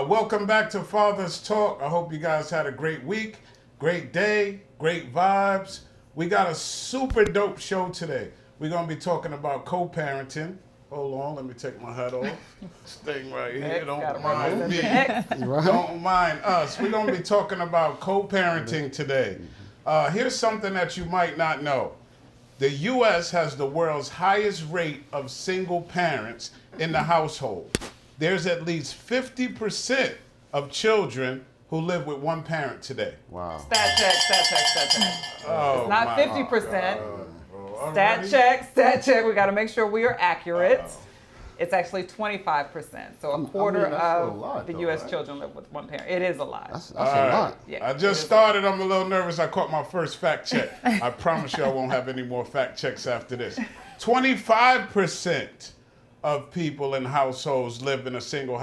Welcome back to Father's Talk. I hope you guys had a great week, great day, great vibes. We got a super dope show today. We're going to be talking about co-parenting. Hold on, let me take my hat off. This thing right here, don't mind me. Don't mind us. We're going to be talking about co-parenting today. Here's something that you might not know. The U.S. has the world's highest rate of single parents in the household. There's at least 50% of children who live with one parent today. Wow. Stat check. Oh, It's not 50%. Stat check. We got to make sure we are accurate. It's actually 25%. So a quarter of the U.S. children live with one parent. It is a lot. That's a lot. Yeah, I just started. I'm a little nervous. I caught my first fact check. I promise you I won't have any more fact checks after this. 25% of people in households live in a single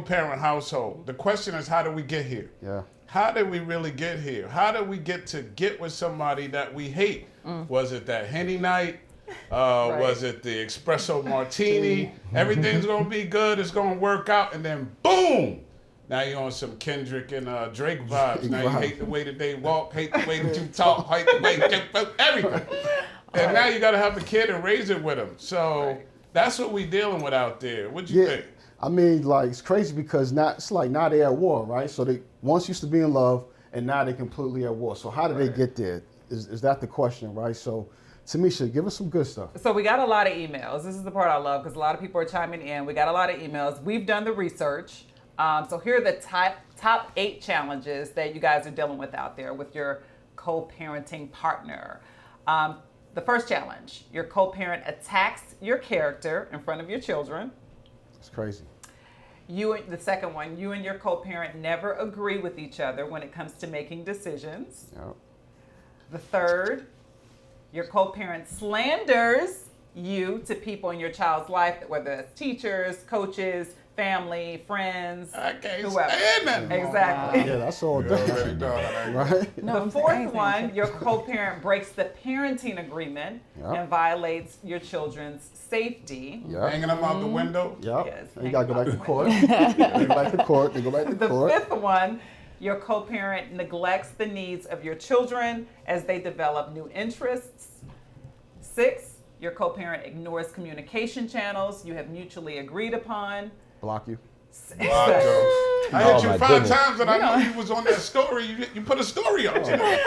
parent household. The question is, how did we get here? Yeah. How did we really get here? How did we get with somebody that we hate? Was it that Henny night? Right. Was it the espresso martini? Everything's gonna be good, it's gonna work out, and then boom! Now you're on some Cedric and Drake vibes. Now you hate the way that they walk, hate the way that you talk, hate the way that you everything. And now you gotta have a kid and raise it with them. So that's what we dealing with out there. What you think? I mean, like, it's crazy because now they're at war, right? So they once used to be in love, and now they're completely at war. So how did they get there? Is that the question, right? So, Tamisha, give us some good stuff. So we got a lot of emails. This is the part I love because a lot of people are chiming in. We got a lot of emails. We've done the research. So here are the top 8 challenges that you guys are dealing with out there with your co-parenting partner. The first challenge, your co-parent attacks your character in front of your children. It's crazy. The second one, you and your co-parent never agree with each other when it comes to making decisions. Yep. The third, your co-parent slanders you to people in your child's life, whether it's teachers, coaches, family, friends, I can't whoever. stand that. Exactly. Yeah, that's all Already done. done. Right? The fourth one, your co-parent breaks the parenting agreement and violates your children's safety. Yep. Hanging them out the window. Yep. Yes, And you gotta go back to hang court. Go back to court. They go back to The court. fifth one, your co-parent neglects the needs of your children as they develop new interests. 6, your co-parent ignores communication channels you have mutually agreed upon. Block you. Wow, Joe. I hit you my 5 goodness. times and I know you was on that story. You put a story up today.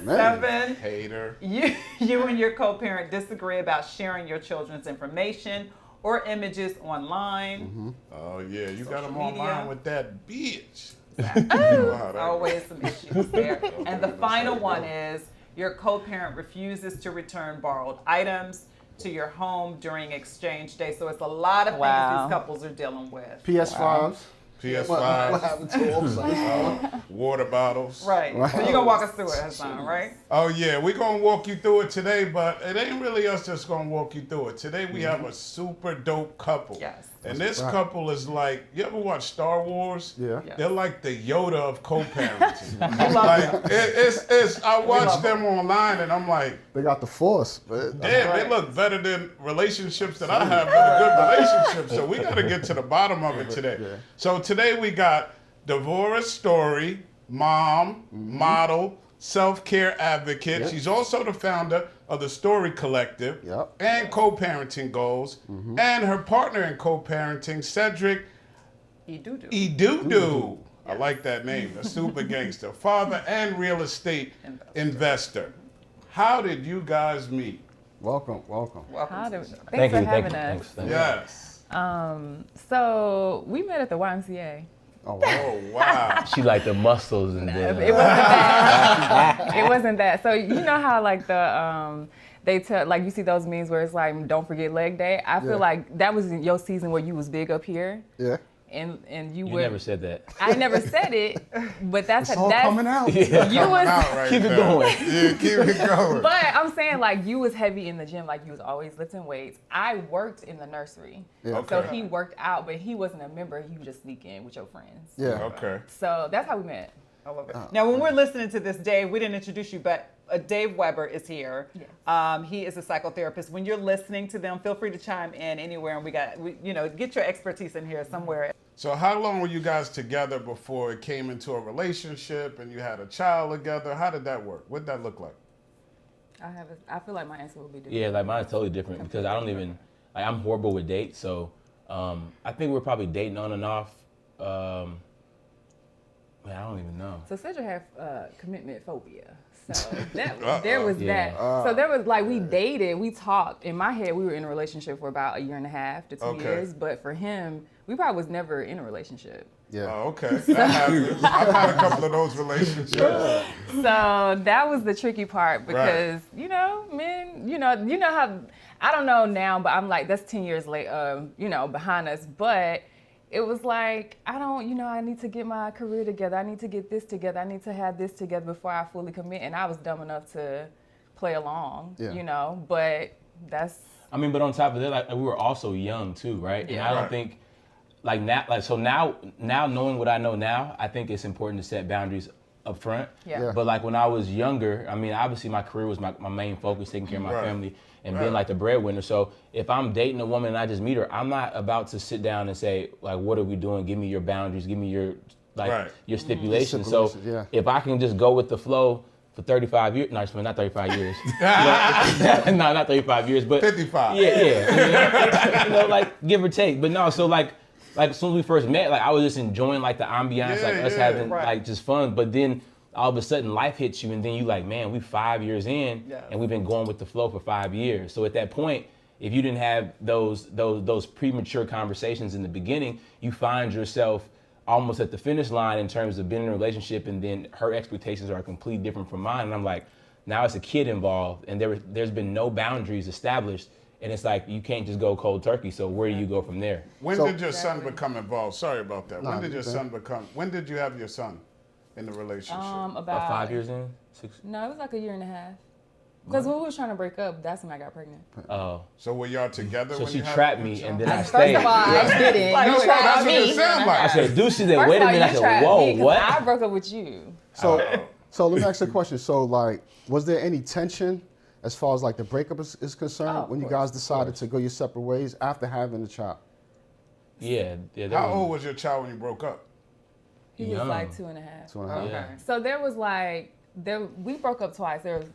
7, Hater. you and your co-parent disagree about sharing your children's information or images online. Oh yeah, you got Social them online media. with that bitch. You know how that Always some issues there. And the final one is your co-parent refuses to return borrowed items to your home during exchange day. So it's a lot of things these couples are dealing with. PS5s. PS5. What happened to them? Water bottles. Right. So you're gonna walk us through it, Hassan, right? Oh yeah, we're gonna walk you through it today, but it ain't really us just gonna walk you through it. Today we have a super dope couple. Yes. And this couple is like, you ever watch Star Wars? Yeah. Yes. They're like the Yoda of co-parenting. I love like them. it's I watch them online and I'm like, They got the force. But damn, they look better than relationships that I have that are good relationships. So we gotta get to the bottom of it today. Yeah. So today we got Devorah Story, mom, model, self-care advocate. Yep. She's also the founder of the Story Collective and co-parenting goals. And her partner in co-parenting, Cedric Idudu. I like that name, a super gangster. Father and real estate investor. How did you guys meet? welcome. Thank for you. having us. Thanks. Yes. So we met at the YMCA. Oh, wow. Oh, wow. She like the muscles and then. It wasn't that. It wasn't that. So you know how like the they tell like you see those memes where it's like don't forget leg day. I feel like that was in your season where you was big up here. Yeah. And you You would. never said that. I never said it, but that's It's all that's coming out. Yeah. you was. Out right Keep it now. going. Yeah, keep it going. But I'm saying like you was heavy in the gym, like you was always lifting weights. I worked in the nursery, Yeah. so Okay. he worked out, but he wasn't a member. He would just sneak in with your friends. Yeah. Okay. So that's how we met. I love it. Now, when we're listening to this, Dave, we didn't introduce you, but Dave Weber is here. Yes. He is a psychotherapist. When you're listening to them, feel free to chime in anywhere, and we get your expertise in here somewhere. So how long were you guys together before it came into a relationship and you had a child together? How did that work? What did that look like? I feel like my answer will be different. Yeah, like mine's totally different because I don't even, like I'm horrible with dates. So I think we're probably dating on and off. Man, I don't even know. So Cedric had commitment phobia. So there was Yeah. that. So there was like, we dated, we talked. In my head, we were in a relationship for about 1.5 to 2 years. But for him, we probably was never in a relationship. Yeah. Oh, okay. That happens. I've had a couple of those relationships. So that was the tricky part because, you know, men, you know how, I don't know now, but I'm like, that's 10 years late, you know, behind us. But it was like, I need to get my career together. I need to get this together. I need to have this together before I fully commit. And I was dumb enough to play along, you know, but that's. I mean, but on top of that, like we were also young too, right? Yeah. And I don't think, like now knowing what I know now, I think it's important to set boundaries up front. Yeah. But like when I was younger, I mean, obviously my career was my main focus, taking care of my family and being like the breadwinner. So if I'm dating a woman and I just meet her, I'm not about to sit down and say, like, what are we doing? Give me your boundaries. Give me your, your stipulations. So if I can just go with the flow for 35 years, no, not 35 years. No, not 35 years, but 55. Yeah. You know, like give or take. But no, so like as soon as we first met, like I was just enjoying like the ambiance, like us having like just fun. But then all of a sudden life hits you and then you like, man, we 5 years in and we've been going with the flow for 5 years. So at that point, if you didn't have those premature conversations in the beginning, you find yourself almost at the finish line in terms of being in a relationship, and then her expectations are completely different from mine. And I'm like, now it's a kid involved and there's been no boundaries established. And it's like, you can't just go cold turkey. So where do you go from there? When did your son become involved? Sorry about that. When did you have your son in the relationship? About 5 years in? 6? No, it was like 1.5 years. Because when we was trying to break up, that's when I got pregnant. Oh. So were y'all together So when she you had trapped your me child? and then I First stayed. of all, I didn't. Like, You that's trapped what it me. sounded like. I said, Deuce, she said, First wait of a all, minute. I you said, trapped whoa, me 'cause what? I broke up with you. So let me ask you a question. So like, was there any tension as far as like the breakup is concerned when you guys decided to go your separate ways after having the child? Yeah. How old was your child when you broke up? He was Young. like 2.5. 2.5. Okay. So there was like, we broke up twice. There was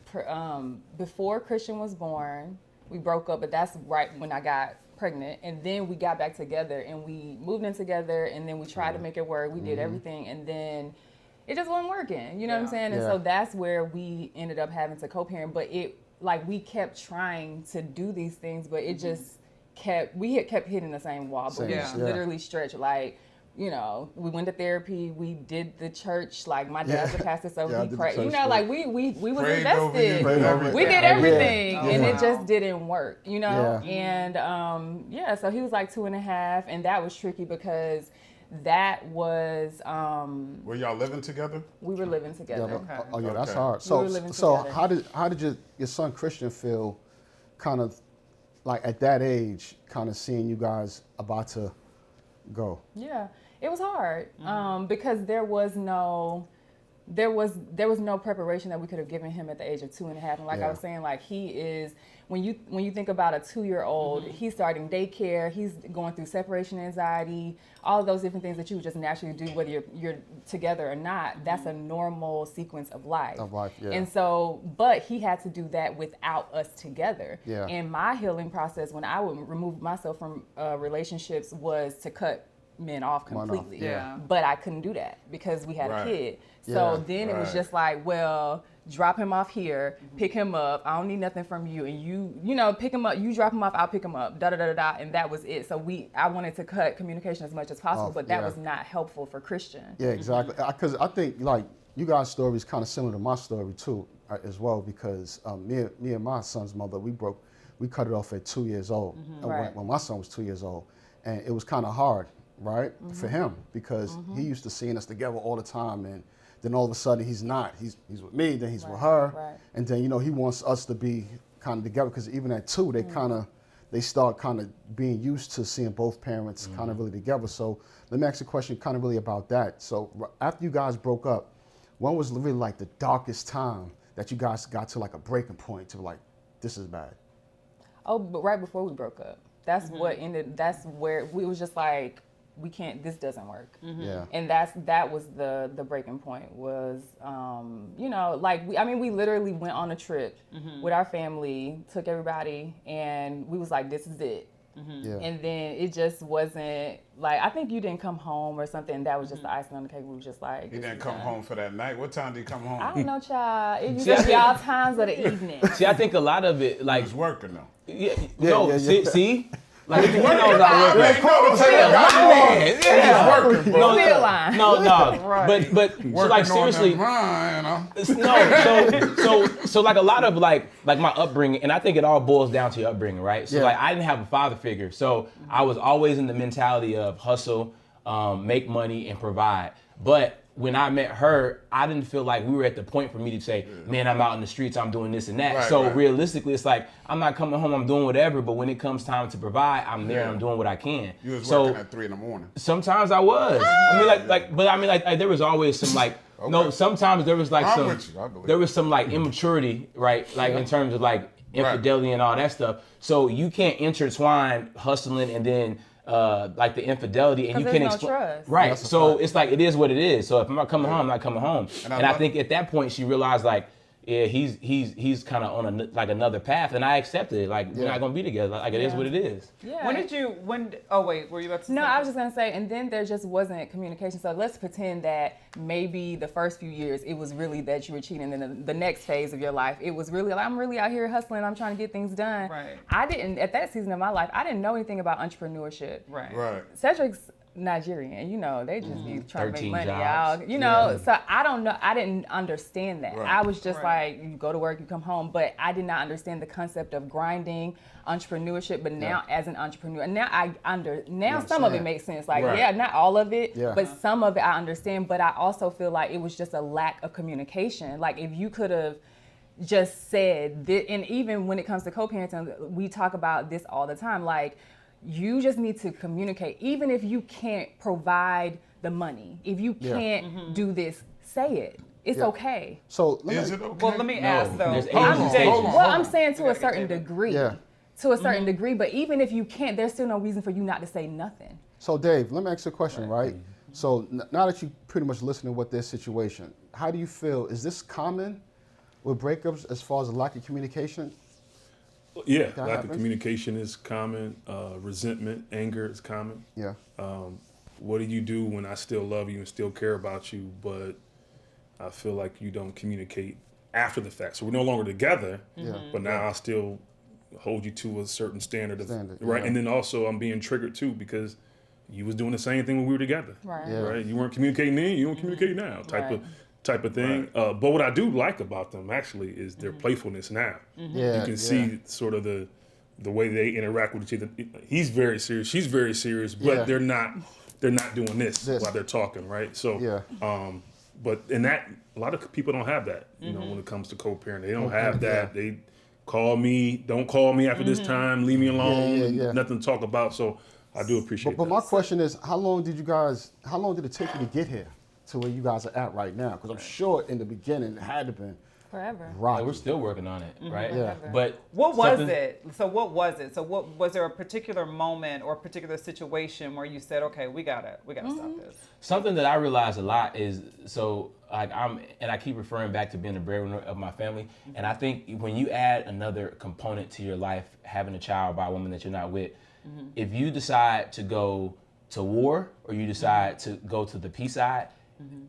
before Christian was born, we broke up, but that's right when I got pregnant. And then we got back together and we moved in together and then we tried to make it work. We did everything and then it just wasn't working. You know what I'm saying? And so that's where we ended up having to co-parent. But we kept trying to do these things, but it just kept hitting the same wall. But we literally stretched like, you know, we went to therapy. We did the church. Like my dad's a pastor, so he prayed. You know, like we was Prayed over you, invested. did everything. We did everything, Yeah. and Yeah. it just didn't work. You know, Yeah. and so he was like 2.5, and that was tricky because that was Were y'all living together? we were living together. Oh yeah, that's Okay. hard. We were living So together. how did your son Christian feel, kind of like at that age, kind of seeing you guys about to go? Yeah, it was hard because there was no preparation that we could have given him at the age of 2.5. And like I was saying, like he is, when you think about a 2-year-old, he's starting daycare, he's going through separation anxiety, all of those different things that you would just naturally do whether you're together or not. That's a normal sequence of life. And so, but he had to do that without us together. Yeah. And my healing process when I would remove myself from relationships was to cut men off completely. Yeah. But I couldn't do that because we had a kid. So Yeah. then it was just like, well, drop him off here, pick him up. I don't need nothing from you. And you know, pick him up, you drop him off, I'll pick him up, da da da da da. And that was it. So I wanted to cut communication as much as possible, but that was not helpful for Christian. Yeah, exactly. Because I think like you guys' story is kind of similar to my story too, as well. Because me and my son's mother, we cut it off at 2 years old. When my son was 2 years old, and it was kind of hard, right, for him because he used to seeing us together all the time, and then all of a sudden he's not. He's with me, then he's with her, and then he wants us to be kind of together because even at 2, they start kind of being used to seeing both parents kind of really together. So let me ask you a question kind of really about that. So after you guys broke up, when was really like the darkest time that you guys got to like a breaking point to like, this is bad? Oh, but right before we broke up. That's what ended, that's where we was just like, we can't, this doesn't work. Yeah. And that was the breaking point was, you know, like, we literally went on a trip with our family, took everybody, and we was like, this is it. Yeah. And then it just wasn't, like, I think you didn't come home or something. That was just the icing on the cake. We were just like, He this didn't is come done. home for that night. What time did he come home? I don't know, child. It used See, I to be think- all times of the evening. See, I think a lot of it, He like, was working though. see? Like, you know, not Hey, working. you know the time got home. Yeah. He was working, bro. Still lying. No. But so Working like seriously, on them, no. So like a lot of like my upbringing, and I think it all boils down to your upbringing, right? So Yeah. like I didn't have a father figure, so I was always in the mentality of hustle, make money, and provide. But when I met her, I didn't feel like we were at the point for me to say, man, I'm out in the streets, I'm doing this and that. Right, so right. realistically, it's like, I'm not coming home, I'm doing whatever, but when it comes time to provide, I'm there and I'm doing what I can. You was so working at 3 a.m. sometimes I was. I mean, like there was always some like, no, sometimes there was like I'm some, with you, I believe. there was some like immaturity, right? Like in terms of like infidelity and all that stuff. So you can't intertwine hustling and then like the infidelity, and you 'Cause can there's no explain. trust. Right. That's a So fact. it's like it is what it is. So if I'm not coming home, I'm not coming home. And And I I love- think at that point she realized like, yeah, he's kind of on another path, and I accepted it. Like we're not gonna be together. Like it is what it is. Yeah. Oh wait, were you about to say No, I something? was just gonna say, and then there just wasn't communication. So let's pretend that maybe the first few years it was really that you were cheating, and then the next phase of your life it was really like, I'm really out here hustling, I'm trying to get things done. Right. I didn't at that season of my life, I didn't know anything about entrepreneurship. Right. Right. Cedric's Nigerian, you know, they just be trying to 13 make money, jobs. y'all. You know, so I don't know. I didn't understand that. Right. I was just Right. like, you go to work, you come home, but I did not understand the concept of grinding, entrepreneurship. But now, as an entrepreneur, now some of it understand. makes sense. Like, Right. yeah, not all of it, Yeah. but some of it I understand. But I also feel like it was just a lack of communication. Like, if you could have just said that, and even when it comes to co-parenting, we talk about this all the time. Like, you just need to communicate, even if you can't provide the money. If you Yeah. can't do this, say it. It's Yeah. okay. So Is it okay? Well, let me ask though. There's Hold on, ages and hold stages. on. Well, I'm saying to a certain David. degree. Yeah. To a certain degree, but even if you can't, there's still no reason for you not to say nothing. So Dave, let me ask you a question, right? So now that you pretty much listening to what their situation, how do you feel? Is this common with breakups as far as a lack of communication? Yeah, That lack happens? of communication is common. Resentment, anger is common. Yeah. What do you do when I still love you and still care about you, but I feel like you don't communicate after the fact? So we're no longer together, but now I still hold you to a certain standard, right? yeah. And then also I'm being triggered too because you was doing the same thing when we were together, Right. Yeah. right? You weren't communicating then, you don't communicate now, type of thing. But what I do like about them actually is their playfulness now. Yeah. You can see sort of the way they interact with each other. He's very serious, she's very serious, but Yeah. they're not doing this while they're talking, right? So but in that, a lot of people don't have that, you know, when it comes to co-parenting. They don't have that. They don't call me after this time, leave me alone, yeah. nothing to talk about. So I do appreciate But that. my question is, how long did it take you to get here to where you guys are at right now? Because I'm sure in the beginning it had to been Forever. Like, rocky. we're still working on it, right? Yeah. But What was something- it? So what was it? So what was there a particular moment or particular situation where you said, okay, we gotta stop this? Something that I realize a lot is I keep referring back to being the breadwinner of my family, and I think when you add another component to your life, having a child by a woman that you're not with, if you decide to go to war or you decide to go to the peace side,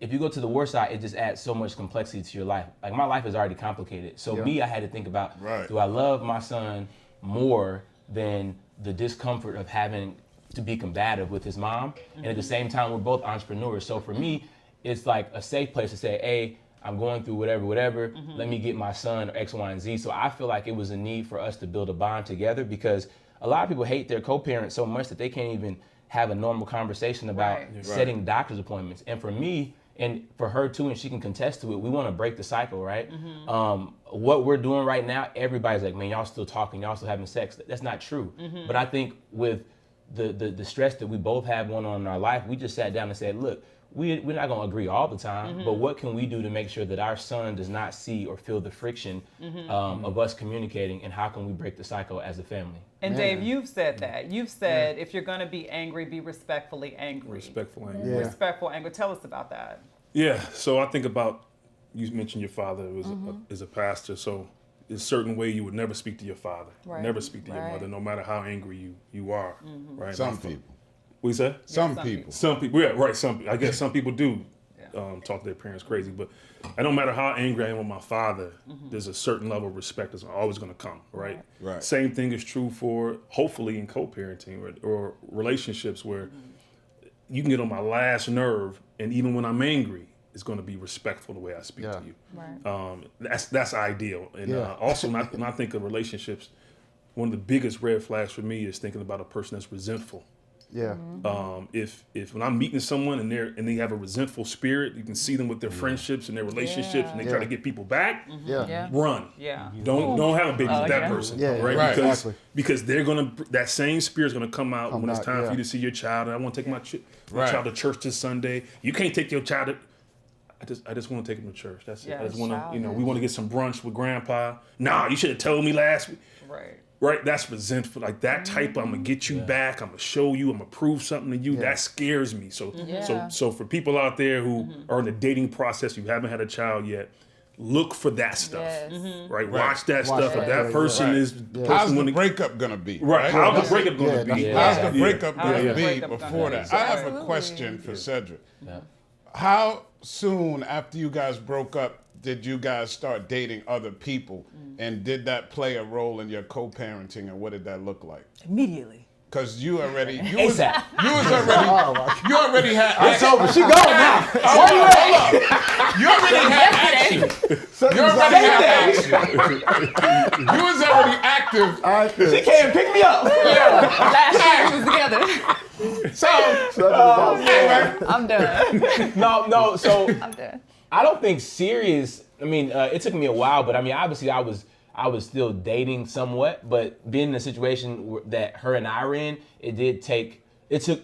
if you go to the war side, it just adds so much complexity to your life. Like my life is already complicated, so I had to think about, do I love my son more than the discomfort of having to be combative with his mom? And at the same time, we're both entrepreneurs. So for me, it's like a safe place to say, hey, I'm going through whatever, let me get my son X, Y, and Z. So I feel like it was a need for us to build a bond together, because a lot of people hate their co-parents so much that they can't even have a normal conversation about setting doctor's appointments. And for me, and for her too, and she can contest to it, we want to break the cycle, right? What we're doing right now, everybody's like, man, y'all still talking, y'all still having sex. That's not true. But I think with the stress that we both have going on in our life, we just sat down and said, look, we're not going to agree all the time, but what can we do to make sure that our son does not see or feel the friction of us communicating, and how can we break the cycle as a family? And Dave, you've said that. You've said if you're going to be angry, be respectfully angry. Respectful anger. Yeah. Respectful anger. Tell us about that. Yeah, so I think about, you mentioned your father is a pastor, so there's a certain way you would never speak to your father, never speak to your mother, no matter how angry you are, right? Some people. What you say? Some people. Some people, yeah, right. I guess some people do talk to their parents crazy, but no matter how angry I am with my father, there's a certain level of respect that's always going to come, right? Right. Same thing is true for, hopefully, in co-parenting or relationships where you can get on my last nerve, and even when I'm angry, it's going to be respectful the way I speak to you. Right. That's ideal. And also, when I think of relationships, one of the biggest red flags for me is thinking about a person that's resentful. Yeah. If when I'm meeting someone and they have a resentful spirit, you can see them with their friendships and their relationships, and they try to get people back. Yeah. Run. Yeah. Don't have a baby with that person. Yeah, right? right. Because Exactly. because they're gonna, that same spirit's gonna come out when it's out, time for you to see your child. And I want to take my Right. child to church this Sunday. You can't take your child to, I just want to take him to church. That's it. Yeah, I just want to, childish. we want to get some brunch with grandpa. Nah, you should have told me last week. Right. Right, that's resentful. Like that type, I'm gonna get you back. I'm gonna show you. I'm gonna prove something to you. That scares me. So, so for people out there who are in the dating process, you haven't had a child yet, look for that stuff. Yes. Right, watch that stuff. If that person Right. is, How's the breakup gonna be? right? How's the breakup gonna be? How's the breakup How's gonna the be breakup before gonna that? be? I have a Absolutely. question for Cedric. Yeah. How soon after you guys broke up did you guys start dating other people, and did that play a role in your co-parenting, and what did that look like? Immediately. Because you already you ASAP. already had It's over. She going now. you already had action. You already had action. You was already active. She came and pick me up. Last year we was together. So I'm done. No. So I'm done. I don't think serious. I mean, it took me a while, but I mean, obviously, I was still dating somewhat. But being in a situation that her and I were in, it took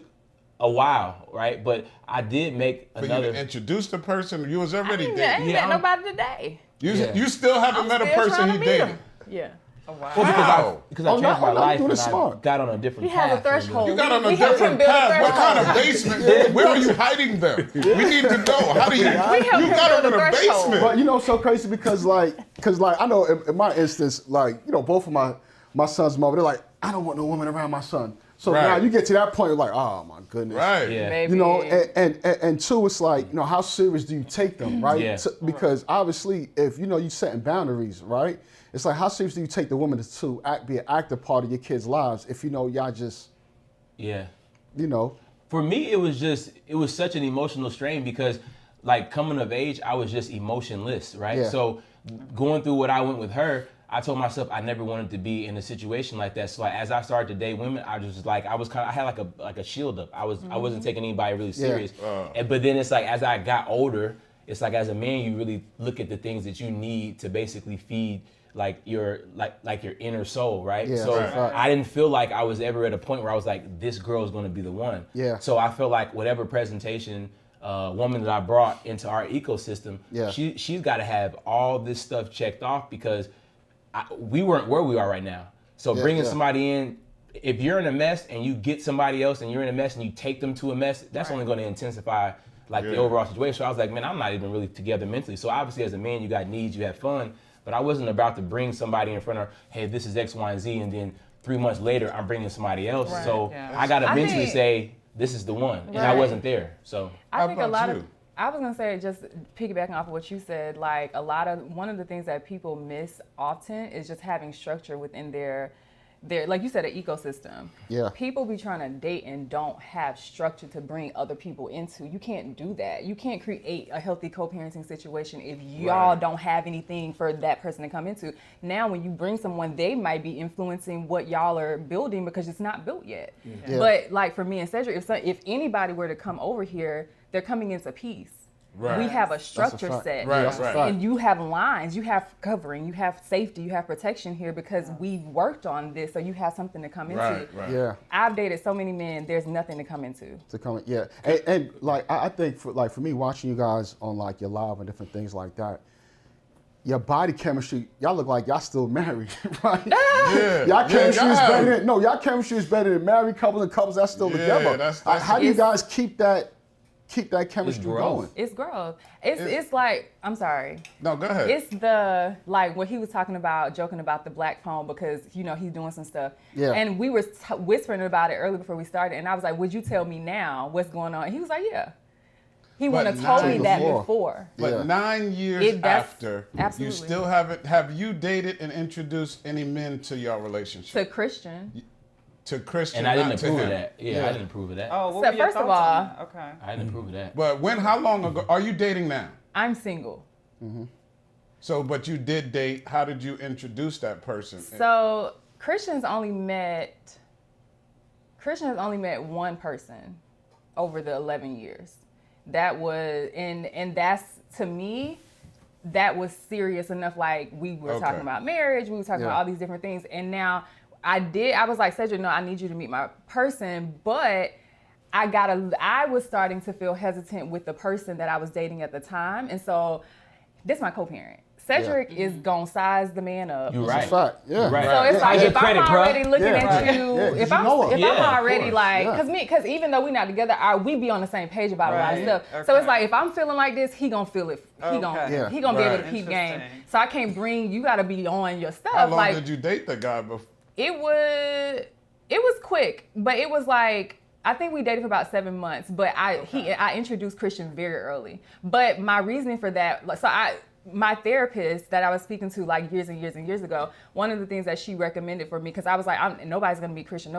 a while, right? But I did make for you another. to introduce the person, you was I already ain't dating. met nobody today. You still haven't met a Still person trying he to meet dated. him. Yeah. Oh, wow. Well, How? because I Oh, changed no, my no, you life doing and I smart. got on a different He path. has a threshold. You got on a We helped him different build a path. What kind of threshold. basement? Where are you hiding them? We need to know. How do you? helped You him got build them in a a threshold. basement. But you know, it's so crazy because I know in my instance, both of my son's mother, they're like, I don't want no woman around my son. So Right. now you get to that point, you're like, oh my goodness. Right. Yeah. Maybe. You know, and two, it's like, how serious do you take them, right? Yeah. Because obviously, if you setting boundaries, right? It's like, how serious do you take the woman to be an active part of your kids' lives if y'all just, Yeah. For me, it was such an emotional strain because, like, coming of age, I was just emotionless, right? Yeah. So going through what I went with her, I told myself I never wanted to be in a situation like that. So like, as I started to date women, I had like a shield up. I wasn't taking anybody really serious. But then it's like, as I got older, it's like, as a man, you really look at the things that you need to basically feed like your inner soul, right? Yeah, so right. I didn't feel like I was ever at a point where I was like, this girl is going to be the one. Yeah. So I feel like whatever presentation woman that I brought into our ecosystem, Yeah. she's got to have all this stuff checked off because we weren't where we are right now. So bringing somebody in, if you're in a mess and you get somebody else and you're in a mess and you take them to a mess, that's only going to intensify the overall situation. So I was like, man, I'm not even really together mentally. So obviously as a man, you got needs, you have fun, but I wasn't about to bring somebody in front of, hey, this is X, Y, and Z, and then 3 months later, I'm bringing somebody else. Right. So Yeah. I got to I mentally think- say, this is the one. And I Right. wasn't there, so. I How think a about lot you? of, I was gonna say, just piggybacking off of what you said, like one of the things that people miss often is just having structure within their, like you said, an ecosystem. Yeah. People be trying to date and don't have structure to bring other people into. You can't do that. You can't create a healthy co-parenting situation if y'all don't have anything for that person to come into. Now, when you bring someone, they might be influencing what y'all are building because it's not built yet. Yeah. But like for me and Cedric, if anybody were to come over here, they're coming into peace. Right. We have a structure fact. set. Right, That's a right. fact. And you have lines, you have covering, you have safety, you have protection here because we worked on this, so you have something to come into. Right, right. Yeah. I've dated so many men, there's nothing to come into. To come, yeah, and like I think for me watching you guys on like your live and different things like that, your body chemistry, y'all look like y'all still married, right? Yeah. Y'all chemistry is y'all- better than y'all chemistry is better than married couples and couples that's still Yeah, together. that's- How do you It's- guys keep that chemistry growth. going? It's growth. It's like, I'm sorry. No, go ahead. It's the, like what he was talking about, joking about the black phone because, he's doing some stuff. Yeah. And we were whispering about it early before we started. And I was like, would you tell me now what's going on? And he was like, yeah. He But wouldn't have told me not that before. before. But Yeah. 9 years That's- after, absolutely. you still haven't. Have you dated and introduced any men to your relationship? To Christian. To Christian, And I didn't not to approve of him. that. Yeah, I didn't approve of that. Oh, what So were your first of thoughts on all- that? Okay. I didn't approve of that. But when? How long ago? Are you dating now? I'm single. So, but you did date. How did you introduce that person? So Christian's only met one person over the 11 years. That was, and that's, to me, that was serious enough. Like we were Okay. talking about marriage, we were talking Yeah. about all these different things. And now I was like, Cedric, no, I need you to meet my person. But I was starting to feel hesitant with the person that I was dating at the time. And so this is my co-parent. Cedric is gonna size the man up. You're It's right. a fact. Yeah. You're right. So it's Yeah. like Give if I'm credit, bro. already looking Yeah. at Right. you, Yeah, 'cause if you know I'm him. if I'm Yeah, of already course. like, Yeah. because even though we're not together, we be on the same page about a lot of Right. stuff. So Okay. it's like if I'm feeling like this, he gonna feel it. He Okay. gonna Yeah. he gonna be able to Right. peep game. Interesting. So I can't bring. You got to be on your stuff. How long like did you date the guy before? it was quick, but it was like I think we dated for about 7 months. But I introduced Christian very early. But my reasoning for that, my therapist that I was speaking to like years and years and years ago, one of the things that she recommended for me, because I was like, nobody's gonna meet Christian,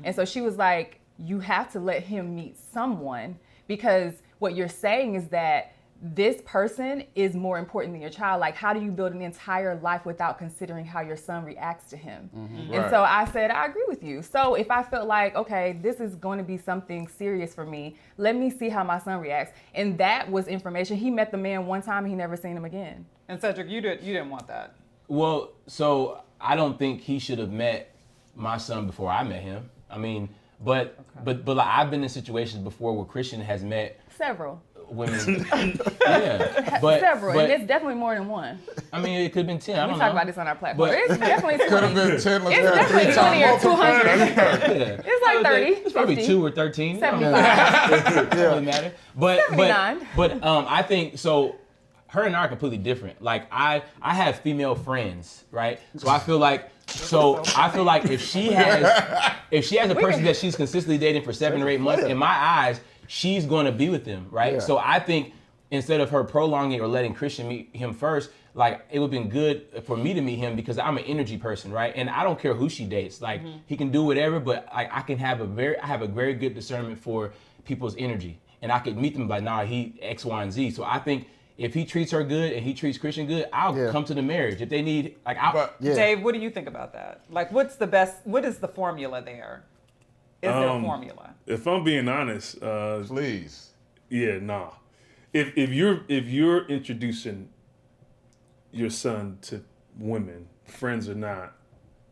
and so she was like, you have to let him meet someone, because what you're saying is that this person is more important than your child. Like, how do you build an entire life without considering how your son reacts to him? And Right. so I said, I agree with you. So if I felt like, okay, this is going to be something serious for me, let me see how my son reacts. And that was information. He met the man one time and he never seen him again. And Cedric, you didn't want that. Well, so I don't think he should have met my son before I met him. I mean, but like I've been in situations before where Christian has met Several. women. Yeah, but Several. but, and it's definitely more than one. I mean, it could have been 10. I We don't talk know. about this on our platform. But- It's definitely Could have 20. been 10. Let's It's have definitely 20 or 200. Yeah. It's like 30, It's probably 50. 2 or 13. 75. It doesn't matter. But 79. I think so. Her and I are completely different. Like I have female friends, right? So I feel like if she has a person that she's consistently dating for 7 or 8 months, in my eyes, she's going to be with them, right? Yeah. So I think instead of her prolonging or letting Christian meet him first, like it would have been good for me to meet him because I'm an energy person, right? And I don't care who she dates. Like he can do whatever, but I have a very good discernment for people's energy, and I could meet them by he X, Y, and Z. So I think if he treats her good and he treats Christian good, I'll come to the marriage. If they need, But Yeah. Dave, what do you think about that? Like, what is the formula there? Is there a formula? If I'm being honest, please. yeah, nah. If you're introducing your son to women, friends or not,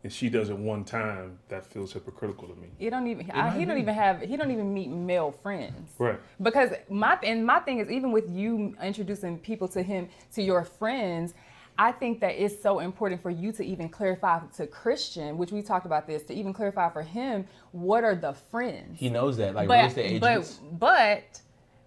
and she does it one time, that feels hypocritical to me. He don't even meet male friends. Right. Because my thing is, even with you introducing people to your friends, I think that it's so important for you to even clarify to Christian, which we talked about this, to even clarify for him, what are the friends? he knows that, like real estate agents. But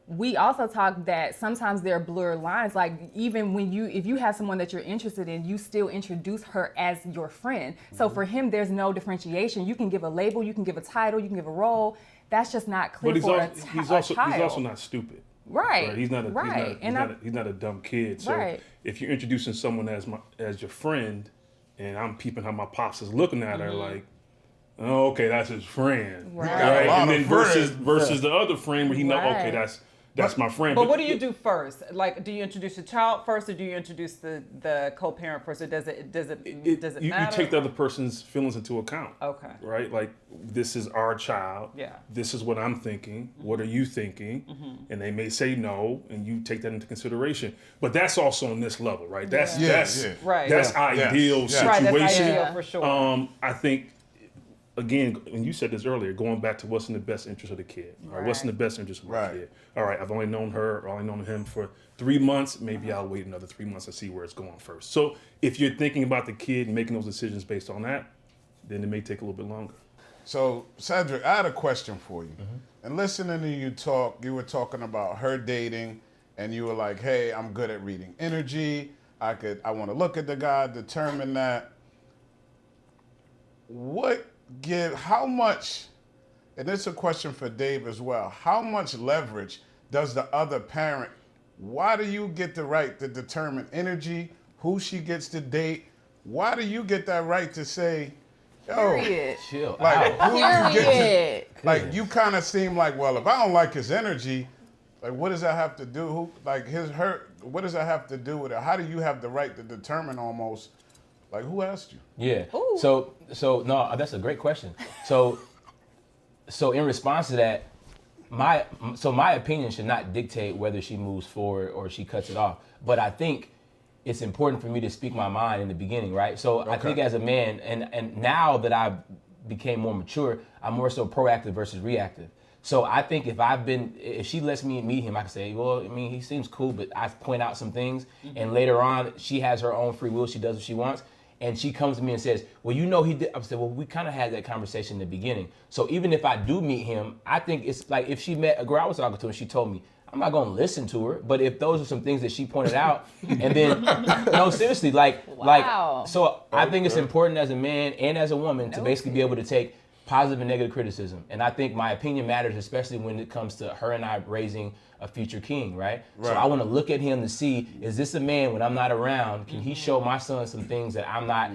we also talk that sometimes there are blurred lines. Like even if you have someone that you're interested in, you still introduce her as your friend. So for him, there's no differentiation. You can give a label, you can give a title, you can give a role. That's just not clear But for a child. he's also not stupid. Right. He's not a he's not a dumb kid. So Right. if you're introducing someone as your friend, and I'm peeping how my pops is looking at her like, oh, okay, that's his friend, Right. got a lot And of then friends. versus the other friend where he know, okay, Right. That's my friend. But what do you do first? Like, do you introduce the child first, or do you introduce the co-parent first, or does it matter? You take the other person's feelings into account. Okay. Right? Like, this is our child. Yeah. This is what I'm thinking. What are you thinking? And they may say no, and you take that into consideration. But that's also on this level, right? That's Right. That's Yeah. ideal Yes. situation. Right, that's ideal for sure. I think, again, and you said this earlier, going back to what's in the best interest of the kid. Or what's in the best interest of the Right. kid. All right, I've only known her or only known him for 3 months. Maybe I'll wait another 3 months and see where it's going first. So if you're thinking about the kid and making those decisions based on that, then it may take a little bit longer. So, Cedric, I had a question for you. And listening to you talk, you were talking about her dating, and you were like, hey, I'm good at reading energy. I want to look at the guy, determine that. How much, and this is a question for Dave as well, how much leverage does the other parent, why do you get the right to determine energy, who she gets to date? Why do you get that right to say, yo, Period. Chill like, out. who you get Period. to, like, you kind of seem like, well, if I don't like his energy, like, what does that have to do? What does that have to do with it? How do you have the right to determine almost, like, who asked you? Yeah. Ooh. So no, that's a great question. So in response to that, my opinion should not dictate whether she moves forward or she cuts it off. But I think it's important for me to speak my mind in the beginning, right? So I think as a man, and now that I've became more mature, I'm more so proactive versus reactive. So I think if she lets me meet him, I can say, well, I mean, he seems cool, but I point out some things, and later on, she has her own free will. She does what she wants. And she comes to me and says, well, you know he did. I said, well, we kind of had that conversation in the beginning. So even if I do meet him, I think it's like if she met a girl I was talking to and she told me, I'm not going to listen to her. But if those are some things that she pointed out, and then, no, seriously, Wow. so I think it's important as a man and as a woman to basically be able to take positive and negative criticism. And I think my opinion matters, especially when it comes to her and I raising a future king, right? So I want to look at him to see, is this a man when I'm not when he show my son some things that I'm not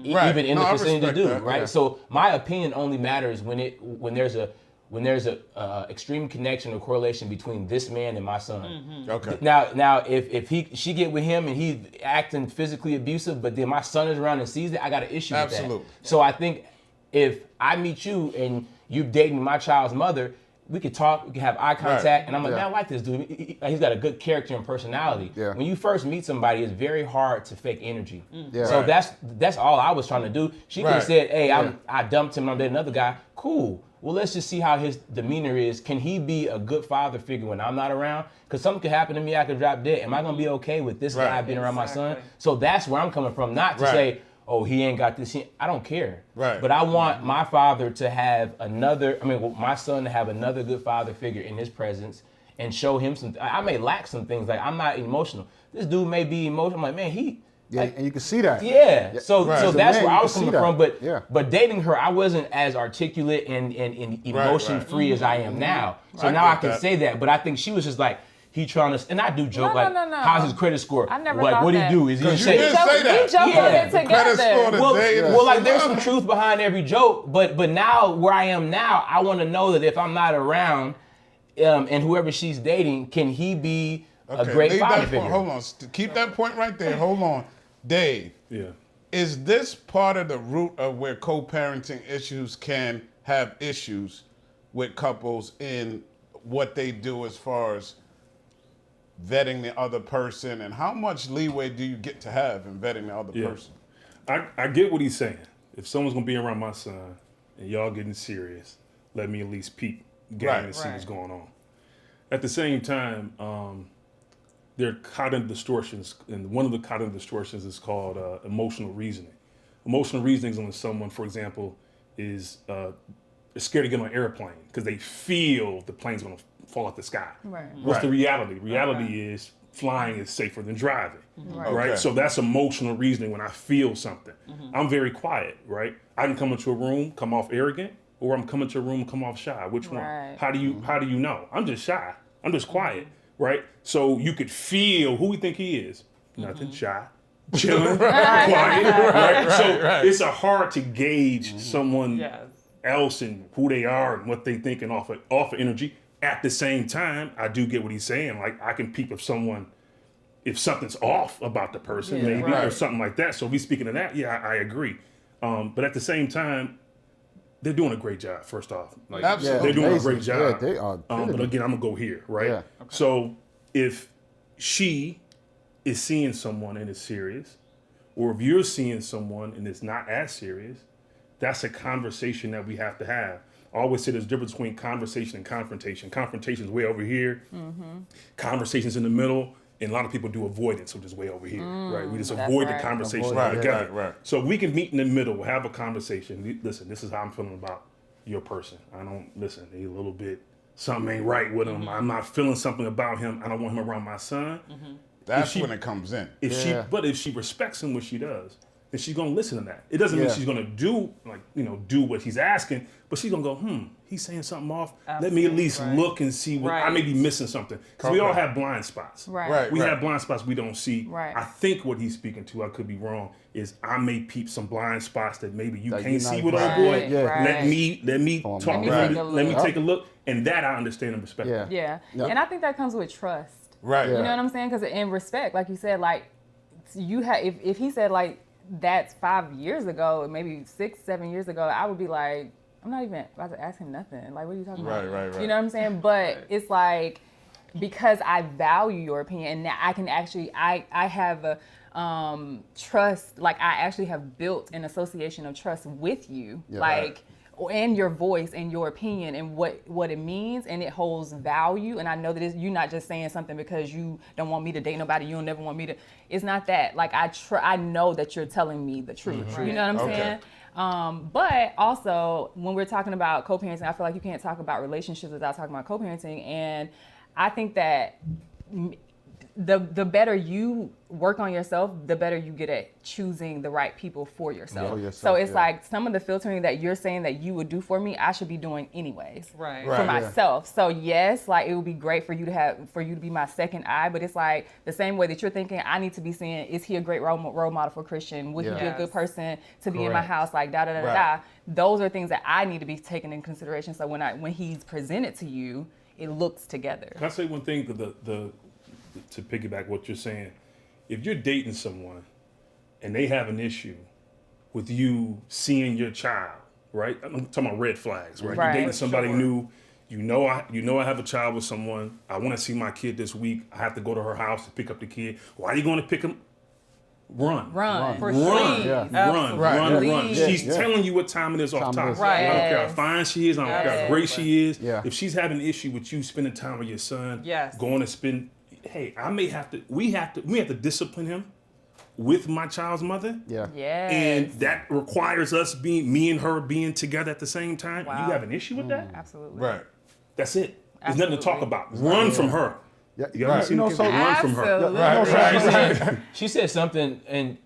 even in the vicinity to do, that, right? yeah. So my opinion only matters when there's a extreme connection or correlation between this man and my son. Okay. Now if she get with him and he's acting physically abusive, but then my son is around and sees it, I got an issue with that. Absolutely. So I think if I meet you and you're dating my child's mother, we could talk, we could have eye contact, and I'm like, man, I like this dude. He's got a good character and personality. Yeah. When you first meet somebody, it's very hard to fake energy. Yeah. So Right. that's all I was trying to do. She could have Right. said, hey, I dumped him and I'm dating another guy. Cool. Well, let's just see how his demeanor is. Can he be a good father figure when I'm not around? Because something could happen to me, I could drop dead. Am I going to be okay with this guy being around my son? Exactly. So that's where I'm coming from, not to Right. say, oh, he ain't got this. I don't care. Right. But I want my father to have my son to have another good father figure in his presence and show him some. I may lack some things. Like, I'm not emotional. This dude may be emotional. I'm like, man, And you can see that. yeah. So Right. so As a that's man, where you I was can see coming that. from. But dating her, I wasn't as articulate and emotion free as I am now. So I now I get can that. say that. But I think she was just like, he trying to, and I do joke No, like, no, no. how's his credit score? I never like, thought what do you that. do? Is he in 'Cause you shape? did say that. We joke Yeah. on it The credit score together. today. Well, like there's some truth behind every joke, but now where I am now, I want to know that if I'm not around, and whoever she's dating, can he be a great leave father that figure? point. Hold on. Keep that point right there. Hold on. Dave, Yeah. is this part of the root of where co-parenting issues can have issues with couples in what they do as far as vetting the other person, and how much leeway do you get to have in vetting the other person? I get what he's saying. If someone's gonna be around my son and y'all getting serious, let me at least peep game Right. and see what's going on. At the same time, there are cognitive distortions, and one of the cognitive distortions is called emotional reasoning. Emotional reasoning is when someone, for example, is scared to get on an airplane because they feel the plane's gonna fall out the sky. Right. What's the Right. reality? The reality is flying is safer than driving. Right. Okay. So that's emotional reasoning when I feel something. I'm very quiet, right? I can come into a room, come off arrogant, or I'm coming to a room, come off shy. Which one? Right. How do you know? I'm just shy. I'm just quiet, right? So you could feel who we think he is. Nothing, shy, chilling, quiet, right? So it's a hard to gauge someone Yes. else and who they are and what they thinking off of energy. At the same time, I do get what he's saying. Like, I can peep if something's off about the person, maybe, or something like that. So if we speaking of that, yeah, I agree. But at the same time, they're doing a great job, first off. Like, Absolutely. they're doing a great job. Yeah, they are. But again, I'm going to go here, right? Yeah. So if she is seeing someone and it's serious, or if you're seeing someone and it's not as serious, that's a conversation that we have to have. I always say there's a difference between conversation and confrontation. Confrontation is way over here. Conversation's in the middle. And a lot of people do avoidance, which is way over here, right? We just avoid the conversation altogether. Right. So we can meet in the middle, have a conversation. Listen, this is how I'm feeling about your person. I don't, listen, they a little bit, something ain't right with him. I'm not feeling something about him. I don't want him around my son. That's when it comes in. But if she respects him, what she does, then she's gonna listen to that. It doesn't mean she's gonna do do what he's asking, but she's gonna go, he's saying something off. Let me at least look and see what I may be missing something. Because we all have blind spots. Right. We have blind spots we don't see. Right. I think what he's speaking to, I could be wrong, is I may peep some blind spots that maybe you That can't you're see not with right. old boy. Yeah. Let me talk Let me about take it. a Let me look. take a look. And that I understand and respect. Yeah. Yeah. And I think that comes with trust. Right. You know what I'm saying? Because in respect, like you said, like you have, if he said like that's 5 years ago, maybe 6, 7 years ago, I would be like, I'm not even about to ask him nothing. Like, what are you talking about? Right. You know what I'm saying? But it's like, because I value your opinion, and now I can actually, I have a trust, like I actually have built an association of trust with you, and your voice and your opinion and what it means, and it holds value. And I know that you're not just saying something because you don't want me to date nobody, you don't never want me to. It's not that. Like I know that you're telling me the truth. You know what I'm saying? But also, when we're talking about co-parenting, I feel like you can't talk about relationships without talking about co-parenting. And I think that the better you work on yourself, the better you get at choosing the right people for yourself. So it's like some of the filtering that you're saying that you would do for me, I should be doing anyways for myself. So yes, like it would be great for you to be my second eye, but it's like the same way that you're thinking, I need to be seeing, is he a great role model for Christian? Would he be a good person to be in my house? Like da. Those are things that I need to be taken in consideration. So when he's presented to you, it looks together. Can I say one thing? To piggyback what you're saying, if you're dating someone and they have an issue with you seeing your child, right? I'm talking about red flags, right? You're dating somebody new. You know I have a child with someone. I want to see my kid this week. I have to go to her house to pick up the kid. Why are you going to pick him? Run. She's telling you what time it is off top. I don't care how fine she is. I don't care how great she is. If she's having an issue with you spending time with your son, going to spend. Hey, we have to discipline him with my child's mother. And that requires us me and her being together at the same time. You have an issue with that? Absolutely. Right. That's it. There's nothing to talk about. Run from her. You ever seen the kid run from her? Right. She said something, and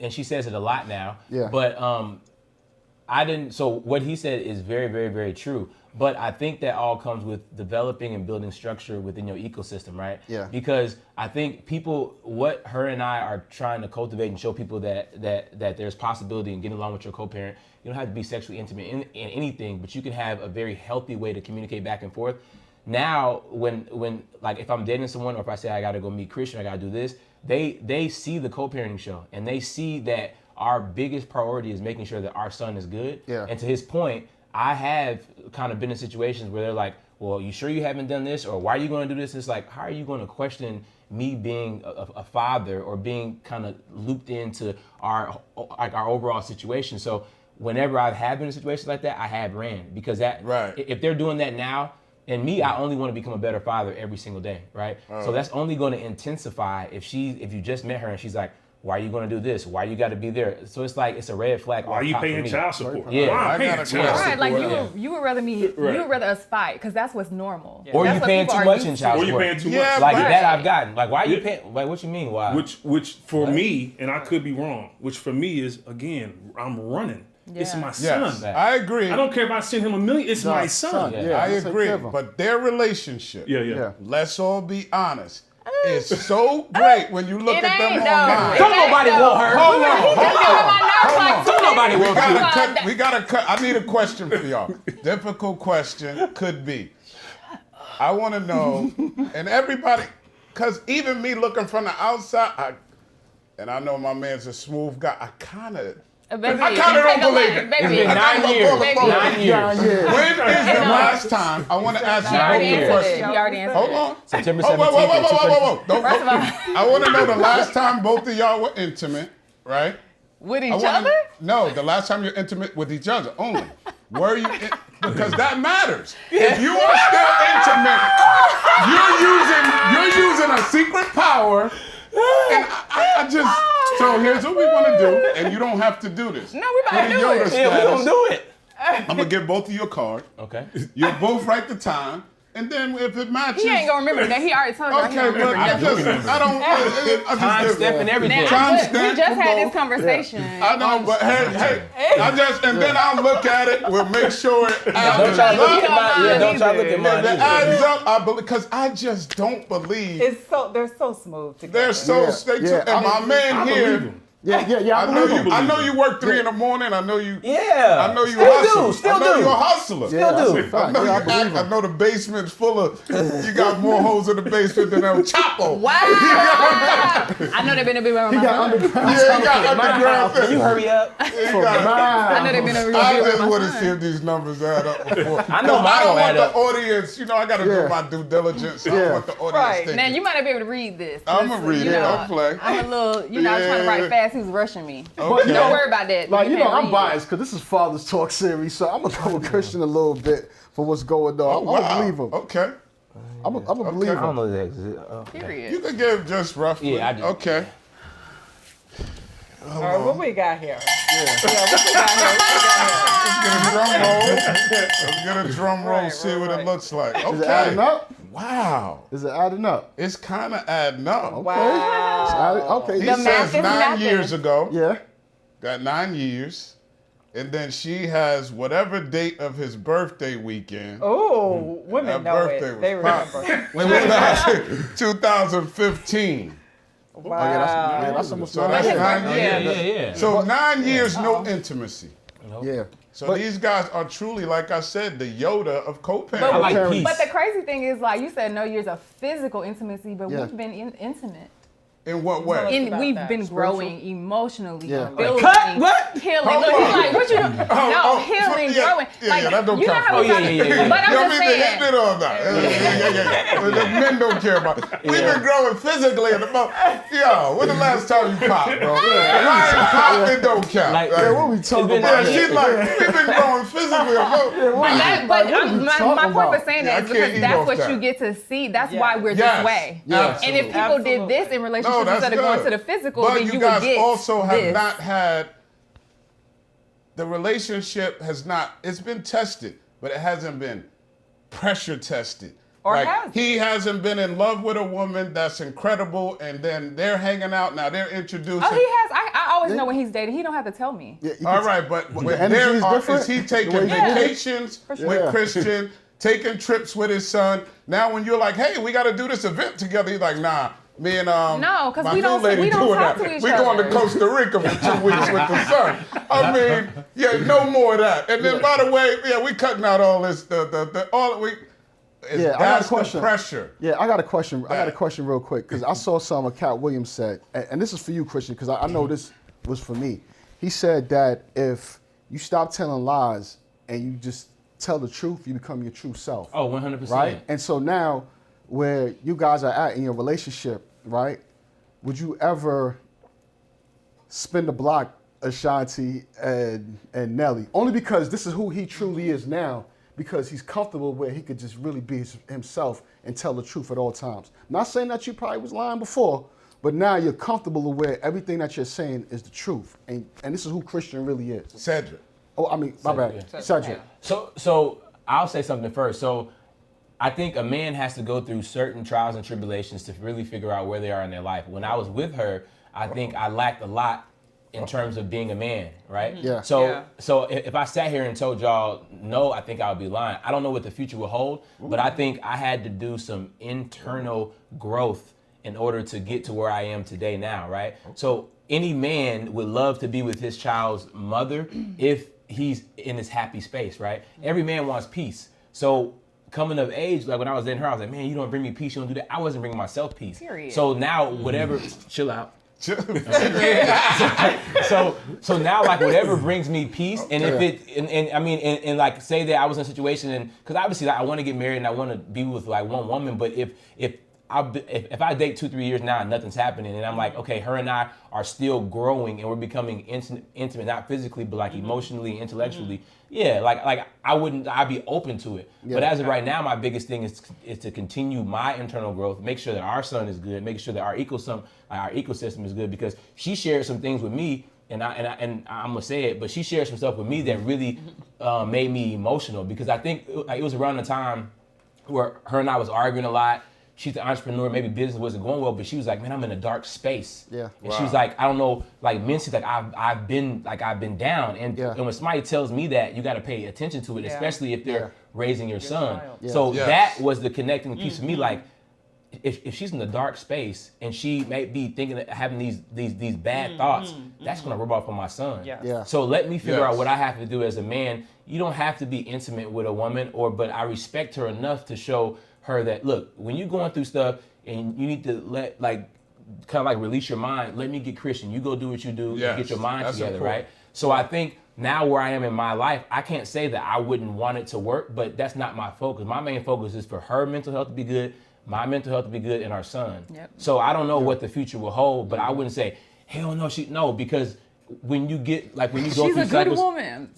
she says it a lot now. Yeah. But I didn't. So what he said is very, very, very true. But I think that all comes with developing and building structure within your ecosystem, right? Yeah. Because I think what her and I are trying to cultivate and show people that there's possibility in getting along with your co-parent. You don't have to be sexually intimate in anything, but you can have a very healthy way to communicate back and forth. Now, when like if I'm dating someone, or if I say I got to go meet Christian, I got to do this, they see the co-parenting show and they see that our biggest priority is making sure that our son is good. Yeah. And to his point, I have kind of been in situations where they're like, well, you sure you haven't done this? Or why are you going to do this? It's like, how are you going to question me being a father or being kind of looped into our overall situation? So whenever I have been in situations like that, I have ran, because if they're doing that now, and me, I only want to become a better father every single day, right? So that's only going to intensify if you just met her and she's like, why are you going to do this? Why you got to be there? So it's like, it's a red flag. Why are you paying child support? Yeah. Why am I paying child support? Right, like you would rather you would rather us fight, because that's what's normal. Or That's you what paying people too are much used in to. child Or you support. paying too Yeah, much. Like Right. that I've gotten. Like, why are you paying? Like, what you mean? Why? Which for me, and I could be wrong, which for me is, again, I'm running. It's my son. Yes, I agree. I don't care if I send him $1 million. It's my son. I agree. But their relationship, let's all be honest, is so great when you look at them online. Don't nobody want her. Hold on. Nobody want you. We gotta cut. I need a question for y'all. Difficult question could be. I want to know, and everybody, because even me looking from the outside, and I know my man's a smooth guy, I kind of don't believe it. It's been 9 years. 9 years. When is the last time, I want to ask you both the question. He already answered Hold it. on. September Oh, 17th. whoa. Don't, I want to know the last time both of y'all were intimate, right? With each I wanna- other? No, the last time you're intimate with each other only. Were you because that matters. If you are still intimate, you're using a secret power. And I just so here's what we want to do, and you don't have to do this. No, we about to do it. Yeah, we gonna do it. I'm gonna give both of you a card. Okay. You'll both write the time, and then if it matches, He ain't gonna remember that. He already told you. Okay, but I Time, just step, and everything. Time We stamp just for had this both. conversation. I know, but hey, and then I'll look at it. We'll make sure it Don't try to look at mine. Yeah, don't try to look at If mine. it either. adds up, I believe, because I just don't believe They're so smooth together. they're so and my man here. Yeah, I believe him. I know you work 3 in the morning. I know you. Yeah. I know you Still hustle. do. Still I know do. you're a hustler. Yeah, that's do. a fact. I know, Yeah, I you believe act, I him. know the basement's full of. You got more holes in the basement than El Chapo. Wow. I know they've been a bit around He my got son. underground. Yeah, he got underground Can you things. hurry up? I know they've been a bit I around just my want to son. see if these numbers add up before. I know mine I don't don't add want up. the audience. I got to do Yeah. my due diligence. I Yeah. don't want the audience Right. thinking. Now you might not be able to read this. I'm gonna read it. Don't play. I'm a little, I was trying to write fast. He was rushing me. Okay. Don't worry about that. Like, You you know, can't I'm read. biased because this is Father's Talk series, so I'm going to go with Christian a little bit for what's going on. Oh, I'm wow. going to believe him. Okay. I'm going to believe I don't him. know the exit. Period. You can give just roughly. Yeah, I do. Okay. All right, what we got here? Let's get a drum roll, see what it looks like. Okay. Is it adding up? Wow. Is it adding up? It's kind of adding up. Wow. It's adding- okay. He The math says is 9 mathing. years ago. Yeah. Got 9 years. And then she has whatever date of his birthday weekend. Oh, women That know birthday it. was They fine. remember. 2015. Wow. Yeah, that's almost So that's 9 Yeah. years. Yeah. So 9 years, no intimacy. Yeah. So these guys are truly, like I said, the Yoda of I co-parenting. like Parents. peace. But the crazy thing is, like you said, no years of physical intimacy, but Yeah. we've been intimate. In what way? About And we've that. been growing emotionally, Yeah. building, Cut? What? healing. Hold Look, on. he's like, what you? No, healing, yeah, growing. yeah, like, yeah, that don't you know count. how Oh, we yeah, talk- yeah, yeah. But I'm You just don't mean to saying. hit it or not. Yeah. The men don't care about it. We've been growing physically in about, when the last time you popped, bro? If you popped, it don't count. Like, Yeah, what we talking been- about? Yeah, she's like, we've been growing physically. My point for saying Yeah, I that is can't because eat that's off what that. you get to see. That's Yes. why we're Yes. this way. Yeah. And if people did Absolutely. this in relationships No, that's instead of going good. to the physical, But then you you guys would get also have this. not had, the relationship has not, it's been tested, but it hasn't been pressure tested. Or Like, has it? he hasn't been in love with a woman that's incredible, and then they're hanging out, now they're introducing. Oh, he has. I always know when he's dating. He don't have to tell me. Yeah, you All can- right, but when energy there is are, different? is he The taking way you- Yeah. vacations sure. with Yeah. Christian, taking trips with his son? Now when you're like, hey, we got to do this event together, he's like, nah, me and No, 'cause my we new don't- lady we don't doing talk that. to each We going to other. Costa Rica for 2 weeks with the son. I mean, no more of that. And then by the way, we cutting out all this, Yeah, I got a that's the question. pressure. Yeah, I got a question. I got a question real quick because I saw something Cat Williams said, and this is for you, Christian, because I know this was for me. He said that if you stop telling lies and you just tell the truth, you become your true self. Oh, 100%. Right? And so now, where you guys are at in your relationship, right? Would you ever spin the block, Ashanti and Nelly? Only because this is who he truly is now, because he's comfortable where he could just really be himself and tell the truth at all times. Not saying that you probably was lying before, but now you're comfortable where everything that you're saying is the truth. And this is who Christian really is. Cedric. Oh, I mean, my bad. yeah. Cedric. So I'll say something first. So I think a man has to go through certain trials and tribulations to really figure out where they are in their life. When I was with her, I think I lacked a lot in terms of being a man, right? Yeah. So if I sat here and told y'all no, I think I would be lying. I don't know what the future will hold, but I think I had to do some internal growth in order to get to where I am today now, right? So any man would love to be with his child's mother if he's in his happy space, right? Every man wants peace. So coming of age, like when I was in her, I was like, man, you don't bring me peace, you don't do that. I wasn't bringing myself peace. Period. So now whatever, chill out. So now like whatever brings me peace, and if it and I mean and like say that I was in a situation, and because obviously like, I want to get married and I want to be with like one woman, but if I date 2-3 years now and nothing's happening, and I'm like, okay, her and I are still growing and we're becoming intimate, not physically but like emotionally, intellectually. Yeah, like I'd be open to it. Yeah. But as of right now, my biggest thing is to continue my internal growth, make sure that our son is good, make sure that our ecosystem is good, because she shared some things with me, and I'm gonna say it, but she shared some stuff with me that really made me emotional, because I think it was around the time where her and I was arguing a lot. She's an entrepreneur, maybe business wasn't going well, but she was like, man, I'm in a dark space. Yeah. And she was like, I don't know, like mentally, like I've been down. And when somebody tells me that, you gotta pay attention to it, especially if they're raising your son. Yeah. So that was the connecting piece for me. Like, if she's in the dark space and she may be thinking of having these bad thoughts, that's gonna rub off on my son. Yeah. So let me figure out what I have to do as a man. You don't have to be intimate with a woman, but I respect her enough to show her that, look, when you're going through stuff and you need to let, like, kind of like release your mind, let me get Christian. You go do what you do and get your mind together, important. Right? So I think now where I am in my life, I can't say that I wouldn't want it to work, but that's not my focus. My main focus is for her mental health to be good, my mental health to be good, and our son. Yep. So I don't know what the future will hold, but I wouldn't say, hell no, because when you get, like, when you go through cycles. She's a good woman.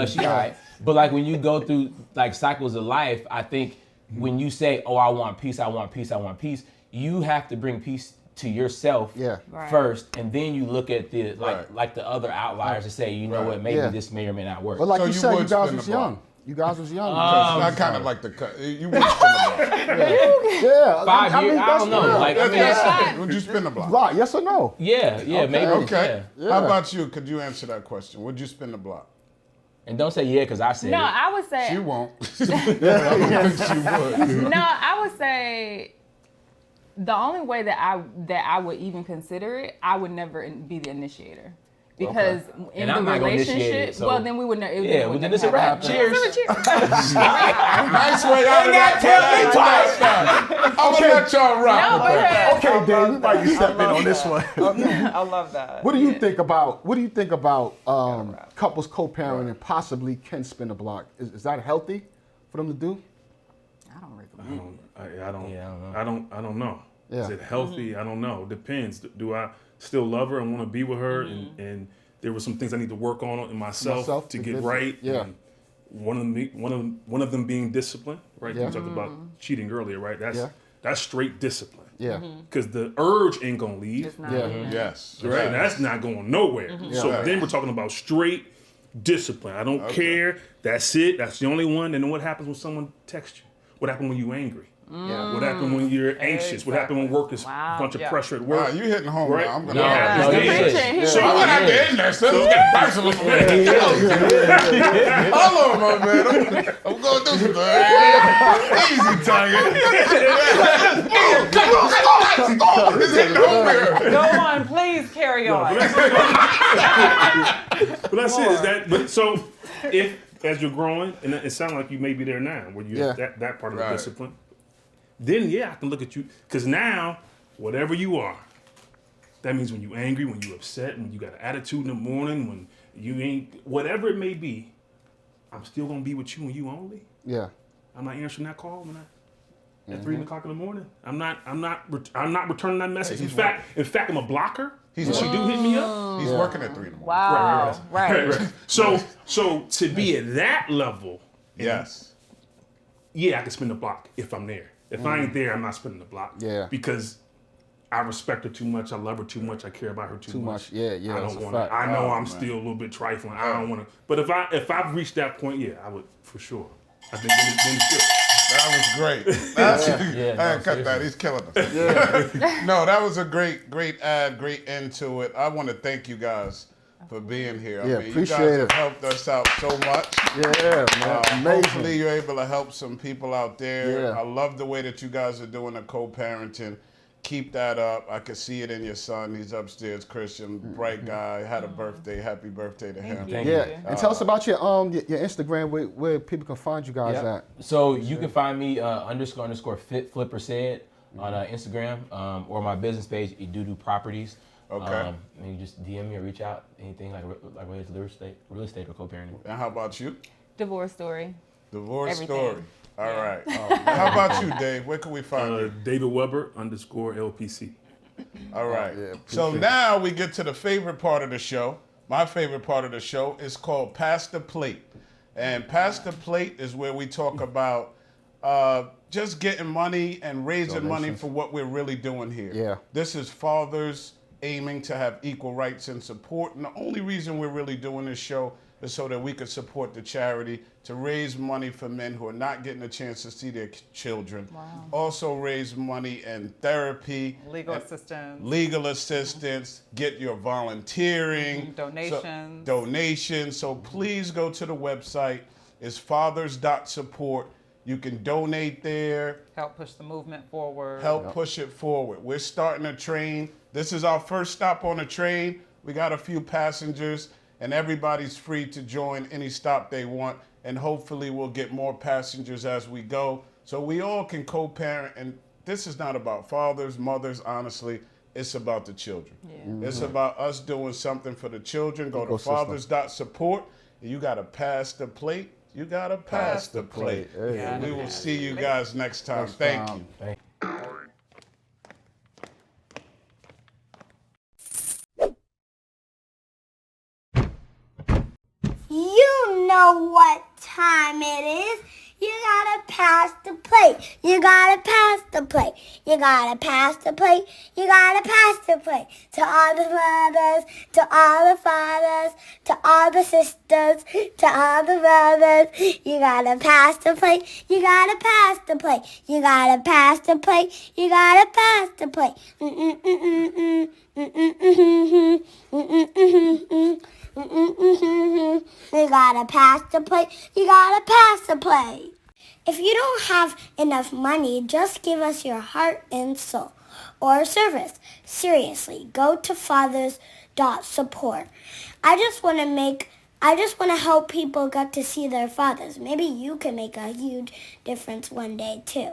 She all right. But like when you go through like cycles of life, I think when you say, oh, I want peace, you have to bring peace to yourself first, and then you look at the like the other outliers to say, you know what, maybe this may or may not work. But like so you said, you guys was young. You guys was young. Not kind of like the you would spin the block. 5 years. I don't know. Like, would you spin the block? Yes or no? Yeah, maybe. Okay. Yeah. How about you? Could you answer that question? Would you spin the block? And don't say because I said no, it. No, I would say... She won't. I don't think she would. No, I would say the only way that I would even consider it, I would never be the initiator. Because in the relationship, well, then we would never. Yeah, well, then it's a wrap. Cheers. Nice way out of that. Tell me twice. I'm going to let y'all rock with that. Okay, Dan, we might be stepping on this one. I love that. What do you think about couples co-parenting possibly can spin a block? Is that healthy for them to do? I don't recommend it. I don't know. Yeah. Is it healthy? I don't know. Depends. Do I still love her and want to be with her? And there were some things I need to work on in myself to get right. Yeah. And one of them being discipline, right? Yeah. We talked about cheating earlier, right? That's straight discipline. Yeah. Because the urge ain't gonna leave. Yes. Right. And that's not going nowhere. So then we're talking about straight discipline. I don't care. That's it. That's the only one. And then what happens when someone texts you? What happens when you angry? What happened when you're anxious? What happened when work is a bunch of pressure at work? You hitting home, right? I'm gonna So I'm gonna have to end there. So let's get personal. Hold on, my man. I'm going to do something. Easy, Tiger. It's hitting home here. Go on, please carry on. But that's it. But so if as you're growing, and it sounds like you may be there now, where you that part of the discipline. Then I can look at you, because now, whatever you are, that means when you angry, when you upset, when you got an attitude in the morning, when you ain't, whatever it may be, I'm still gonna be with you and you only. Yeah. I'm not answering that call at 3 o'clock in the morning. I'm not returning that message. In fact, I'm a blocker. She do hit me up. He's working at 3 in the morning. Wow. Right. So to be at that level, yes. I can spin the block if I'm there. If I ain't there, I'm not spinning the block. Yeah. Because I respect her too much. I love her too much. I care about her too much. Yeah. I don't want to. I know I'm still a little bit trifling. I don't want to. But if I've reached that point, I would for sure. I think then it's good. That was great. Cut that. He's killing us. Yeah. No, that was a great ad, great end to it. I want to thank you guys for being here. I mean, appreciate you guys it. have helped us out so much. Yeah, man. Amazing. Hopefully you're able to help some people out there. Yeah. I love the way that you guys are doing the co-parenting. Keep that up. I can see it in your son. He's upstairs, Christian, bright guy. Had a birthday. Happy birthday to him. Thank Yeah, you. and tell us about your Instagram where people can find you guys Yep. at. So you can find me __ Flipper Said on Instagram or my business page, Idudu Properties. Okay. And you just DM me or reach out, anything like related to real estate or co-parenting. And how about you? Devorah Story. Devorah Everything. Story. All right. How about you, Dave? Where can we find you? David Weber _LPC. All right. Yeah, So appreciate now we get to the favorite part of the show. My favorite part of the show is called Pass the Plate. And Pass the Plate is where we talk about just getting money and raising money Donations. for what we're really doing here. Yeah. This is fathers aiming to have equal rights and support. And the only reason we're really doing this show is so that we could support the charity to raise money for men who are not getting a chance to see their children. Wow. Also raise money in therapy. Legal and assistance. Legal assistance, get your volunteering. Donations. Donations. So please go to the website. It's fathers.support. You can donate there. Help push the movement forward. Help push it forward. We're starting a train. This is our first stop on the train. We got a few passengers, and everybody's free to join any stop they want. And hopefully we'll get more passengers as we go. So we all can co-parent. And this is not about fathers, mothers, honestly. It's about the children. Yeah. It's about us doing something for the children. Go to Ecosystem. fathers.support. And you got to pass the plate. You got to pass the plate. Hey. Yeah. We will see you guys next time. Next Thank time. you. You know what time it is. You gotta pass the plate. You gotta pass the plate. You gotta pass the plate. You gotta pass the plate. To all the mothers, to all the fathers, to all the sisters, to all the brothers. You gotta pass the plate. You gotta pass the plate. You gotta pass the plate. You gotta pass the plate. You gotta pass the plate. You gotta pass the plate. If you don't have enough money, just give us your heart and soul or service. Seriously, go to fathers.support. I just want to help people get to see their fathers. Maybe you can make a huge difference one day too.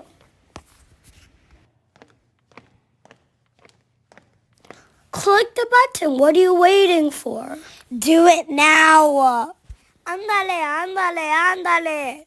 Click the button. What are you waiting for? Do it now. Ándale, ándale, ándale.